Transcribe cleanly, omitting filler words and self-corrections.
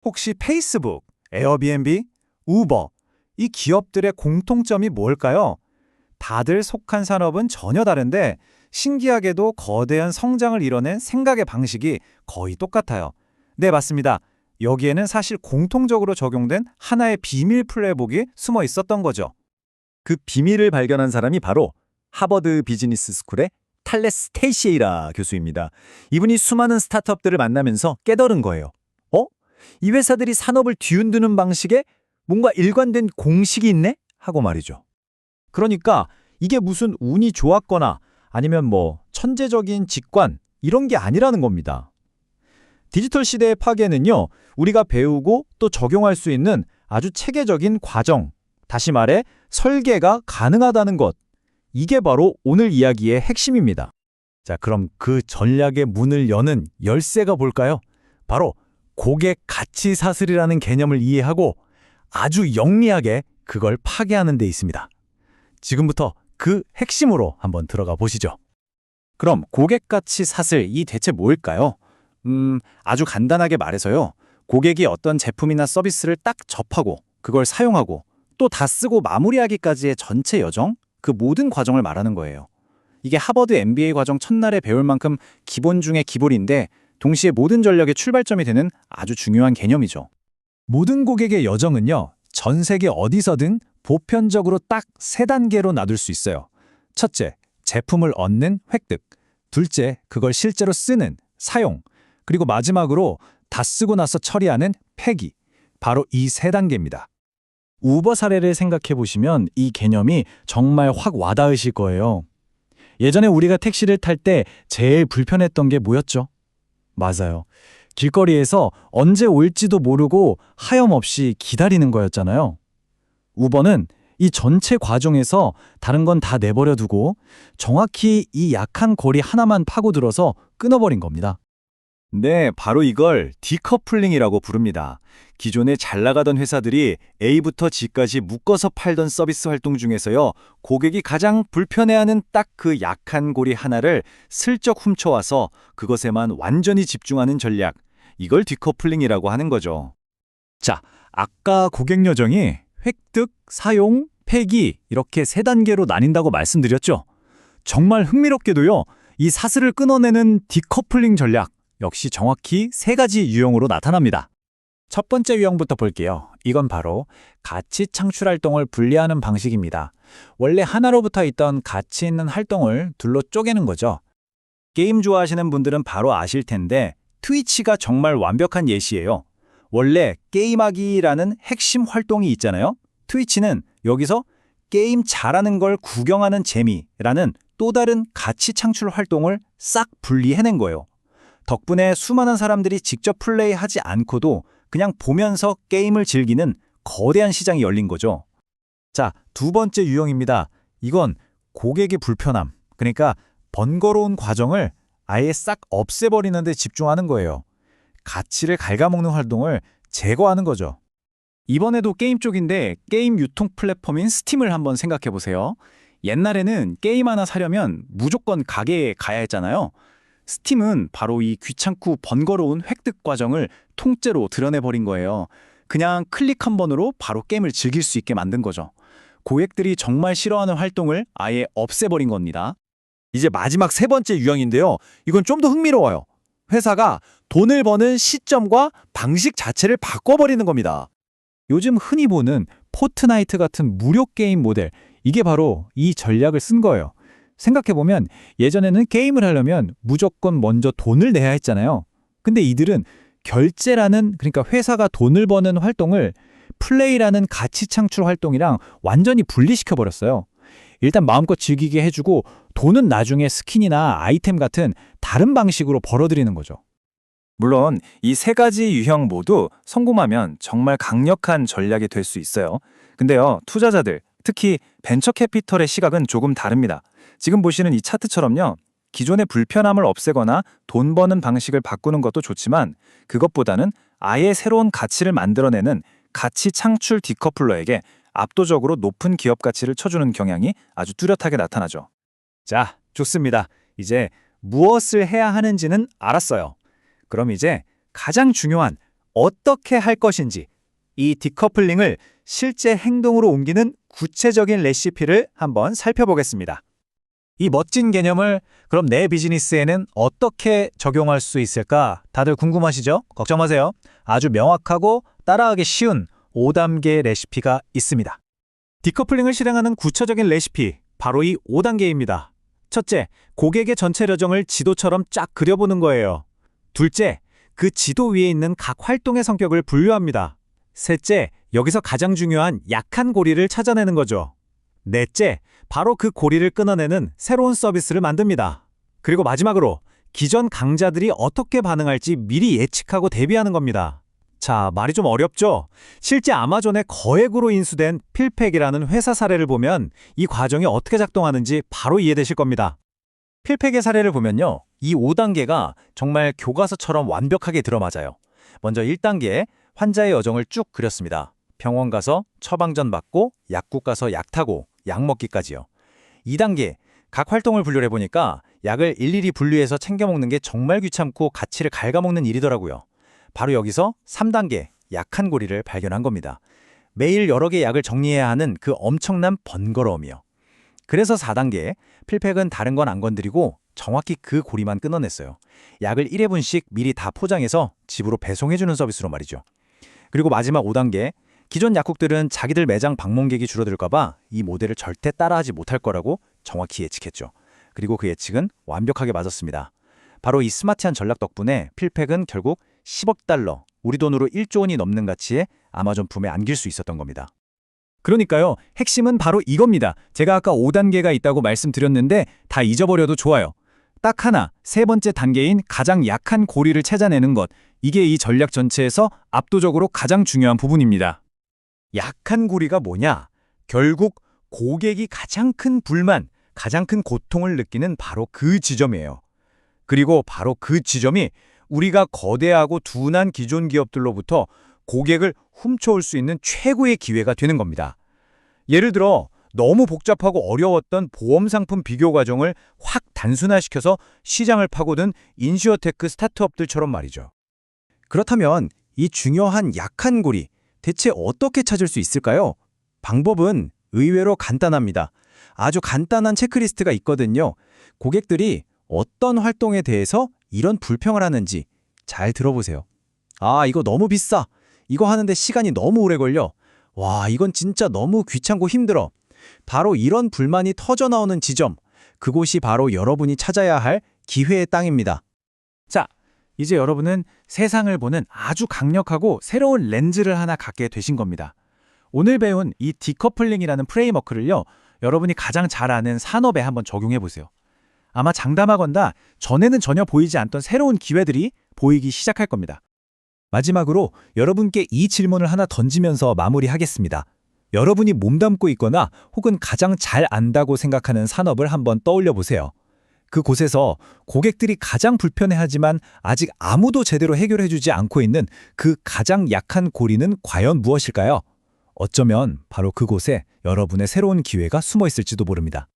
혹시 페이스북, 에어비앤비, 우버, 이 기업들의 공통점이 뭘까요? 다들 속한 산업은 전혀 다른데 신기하게도 거대한 성장을 이뤄낸 생각의 방식이 거의 똑같아요. 네, 맞습니다. 여기에는 사실 공통적으로 적용된 하나의 비밀 플레이북이 숨어 있었던 거죠. 그 비밀을 발견한 사람이 바로 하버드 비즈니스 스쿨의 탈레스 테이시에이라 교수입니다. 이분이 수많은 스타트업들을 만나면서 깨달은 거예요. 이 회사들이 산업을 뒤흔드는 방식에 뭔가 일관된 공식이 있네? 하고 말이죠. 그러니까 이게 무슨 운이 좋았거나 아니면 뭐 천재적인 직관 이런 게 아니라는 겁니다. 디지털 시대의 파괴는요, 우리가 배우고 또 적용할 수 있는 아주 체계적인 과정, 다시 말해 설계가 가능하다는 것. 이게 바로 오늘 이야기의 핵심입니다. 자, 그럼 그 전략의 문을 여는 열쇠가 뭘까요? 바로 고객 가치 사슬이라는 개념을 이해하고 아주 영리하게 그걸 파괴하는 데 있습니다. 지금부터 그 핵심으로 한번 들어가 보시죠. 그럼 고객 가치 사슬, 이 대체 뭘까요? 아주 간단하게 말해서요. 고객이 어떤 제품이나 서비스를 딱 접하고 그걸 사용하고 또 다 쓰고 마무리하기까지의 전체 여정, 그 모든 과정을 말하는 거예요. 이게 하버드 MBA 과정 첫날에 배울 만큼 기본 중의 기본인데 동시에 모든 전략의 출발점이 되는 아주 중요한 개념이죠. 모든 고객의 여정은요, 전 세계 어디서든 보편적으로 딱 세 단계로 나눌 수 있어요. 첫째, 제품을 얻는 획득. 둘째, 그걸 실제로 쓰는 사용. 그리고 마지막으로 다 쓰고 나서 처리하는 폐기. 바로 이 세 단계입니다. 우버 사례를 생각해 보시면 이 개념이 정말 확 와닿으실 거예요. 예전에 우리가 택시를 탈 때 제일 불편했던 게 뭐였죠? 맞아요. 길거리에서 언제 올지도 모르고 하염없이 기다리는 거였잖아요. 우버는 이 전체 과정에서 다른 건 다 내버려 두고 정확히 이 약한 고리 하나만 파고들어서 끊어버린 겁니다. 네, 바로 이걸 디커플링이라고 부릅니다. 기존에 잘 나가던 회사들이 A부터 G까지 묶어서 팔던 서비스 활동 중에서요, 고객이 가장 불편해하는 딱 그 약한 고리 하나를 슬쩍 훔쳐와서 그것에만 완전히 집중하는 전략, 이걸 디커플링이라고 하는 거죠. 자, 아까 고객 여정이 획득, 사용, 폐기 이렇게 세 단계로 나뉜다고 말씀드렸죠. 정말 흥미롭게도요, 이 사슬을 끊어내는 디커플링 전략, 역시 정확히 세 가지 유형으로 나타납니다. 첫 번째 유형부터 볼게요. 이건 바로 가치 창출 활동을 분리하는 방식입니다. 원래 하나로부터 있던 가치 있는 활동을 둘로 쪼개는 거죠. 게임 좋아하시는 분들은 바로 아실 텐데 트위치가 정말 완벽한 예시예요. 원래 게임하기라는 핵심 활동이 있잖아요. 트위치는 여기서 게임 잘하는 걸 구경하는 재미라는 또 다른 가치 창출 활동을 싹 분리해낸 거예요. 덕분에 수많은 사람들이 직접 플레이하지 않고도 그냥 보면서 게임을 즐기는 거대한 시장이 열린 거죠. 자, 두 번째 유형입니다. 이건 고객의 불편함, 그러니까 번거로운 과정을 아예 싹 없애버리는 데 집중하는 거예요. 가치를 갉아먹는 활동을 제거하는 거죠. 이번에도 게임 쪽인데 게임 유통 플랫폼인 스팀을 한번 생각해 보세요. 옛날에는 게임 하나 사려면 무조건 가게에 가야 했잖아요. 스팀은 바로 이 귀찮고 번거로운 획득 과정을 통째로 드러내버린 거예요. 그냥 클릭 한 번으로 바로 게임을 즐길 수 있게 만든 거죠. 고객들이 정말 싫어하는 활동을 아예 없애버린 겁니다. 이제 마지막 세 번째 유형인데요. 이건 좀 더 흥미로워요. 회사가 돈을 버는 시점과 방식 자체를 바꿔버리는 겁니다. 요즘 흔히 보는 포트나이트 같은 무료 게임 모델, 이게 바로 이 전략을 쓴 거예요. 생각해보면 예전에는 게임을 하려면 무조건 먼저 돈을 내야 했잖아요. 근데 이들은 결제라는, 그러니까 회사가 돈을 버는 활동을 플레이라는 가치 창출 활동이랑 완전히 분리시켜버렸어요. 일단 마음껏 즐기게 해주고 돈은 나중에 스킨이나 아이템 같은 다른 방식으로 벌어들이는 거죠. 물론 이 세 가지 유형 모두 성공하면 정말 강력한 전략이 될 수 있어요. 근데요, 투자자들, 특히 벤처 캐피털의 시각은 조금 다릅니다. 지금 보시는 이 차트처럼요, 기존의 불편함을 없애거나 돈 버는 방식을 바꾸는 것도 좋지만 그것보다는 아예 새로운 가치를 만들어내는 가치 창출 디커플러에게 압도적으로 높은 기업 가치를 쳐주는 경향이 아주 뚜렷하게 나타나죠. 자, 좋습니다. 이제 무엇을 해야 하는지는 알았어요. 그럼 이제 가장 중요한 어떻게 할 것인지, 이 디커플링을 실제 행동으로 옮기는 구체적인 레시피를 한번 살펴보겠습니다. 이 멋진 개념을 그럼 내 비즈니스에는 어떻게 적용할 수 있을까? 다들 궁금하시죠? 걱정 마세요. 아주 명확하고 따라하기 쉬운 5단계 레시피가 있습니다. 디커플링을 실행하는 구체적인 레시피, 바로 이 5단계입니다. 첫째, 고객의 전체 여정을 지도처럼 쫙 그려보는 거예요. 둘째, 그 지도 위에 있는 각 활동의 성격을 분류합니다. 셋째, 여기서 가장 중요한 약한 고리를 찾아내는 거죠. 넷째, 바로 그 고리를 끊어내는 새로운 서비스를 만듭니다. 그리고 마지막으로 기존 강자들이 어떻게 반응할지 미리 예측하고 대비하는 겁니다. 자, 말이 좀 어렵죠? 실제 아마존의 거액으로 인수된 필팩이라는 회사 사례를 보면 이 과정이 어떻게 작동하는지 바로 이해되실 겁니다. 필팩의 사례를 보면요, 이 5단계가 정말 교과서처럼 완벽하게 들어맞아요. 먼저 1단계, 환자의 여정을 쭉 그렸습니다. 병원 가서 처방전 받고, 약국 가서 약 타고, 약 먹기까지요. 2단계, 각 활동을 분류를 해보니까 약을 일일이 분류해서 챙겨 먹는 게 정말 귀찮고 가치를 갉아먹는 일이더라고요. 바로 여기서 3단계, 약한 고리를 발견한 겁니다. 매일 여러 개 약을 정리해야 하는 그 엄청난 번거로움이요. 그래서 4단계, 필팩은 다른 건 안 건드리고 정확히 그 고리만 끊어냈어요. 약을 1회분씩 미리 다 포장해서 집으로 배송해주는 서비스로 말이죠. 그리고 마지막 5단계, 기존 약국들은 자기들 매장 방문객이 줄어들까봐 이 모델을 절대 따라하지 못할 거라고 정확히 예측했죠. 그리고 그 예측은 완벽하게 맞았습니다. 바로 이 스마트한 전략 덕분에 필팩은 결국 10억 달러, 우리 돈으로 1조 원이 넘는 가치의 아마존 품에 안길 수 있었던 겁니다. 그러니까요, 핵심은 바로 이겁니다. 제가 아까 5단계가 있다고 말씀드렸는데 다 잊어버려도 좋아요. 딱 하나, 세 번째 단계인 가장 약한 고리를 찾아내는 것. 이게 이 전략 전체에서 압도적으로 가장 중요한 부분입니다. 약한 고리가 뭐냐? 결국 고객이 가장 큰 불만, 가장 큰 고통을 느끼는 바로 그 지점이에요. 그리고 바로 그 지점이 우리가 거대하고 둔한 기존 기업들로부터 고객을 훔쳐올 수 있는 최고의 기회가 되는 겁니다. 예를 들어 너무 복잡하고 어려웠던 보험 상품 비교 과정을 확 단순화시켜서 시장을 파고든 인슈어테크 스타트업들처럼 말이죠. 그렇다면 이 중요한 약한 고리, 대체 어떻게 찾을 수 있을까요? 방법은 의외로 간단합니다. 아주 간단한 체크리스트가 있거든요. 고객들이 어떤 활동에 대해서 이런 불평을 하는지 잘 들어보세요. 아, 이거 너무 비싸. 이거 하는데 시간이 너무 오래 걸려. 와, 이건 진짜 너무 귀찮고 힘들어. 바로 이런 불만이 터져나오는 지점, 그곳이 바로 여러분이 찾아야 할 기회의 땅입니다. 자, 이제 여러분은 세상을 보는 아주 강력하고 새로운 렌즈를 하나 갖게 되신 겁니다. 오늘 배운 이 디커플링이라는 프레임워크를요, 여러분이 가장 잘 아는 산업에 한번 적용해 보세요. 아마 장담하건대 전에는 전혀 보이지 않던 새로운 기회들이 보이기 시작할 겁니다. 마지막으로 여러분께 이 질문을 하나 던지면서 마무리하겠습니다. 여러분이 몸담고 있거나 혹은 가장 잘 안다고 생각하는 산업을 한번 떠올려 보세요. 그곳에서 고객들이 가장 불편해하지만 아직 아무도 제대로 해결해주지 않고 있는 그 가장 약한 고리는 과연 무엇일까요? 어쩌면 바로 그곳에 여러분의 새로운 기회가 숨어 있을지도 모릅니다.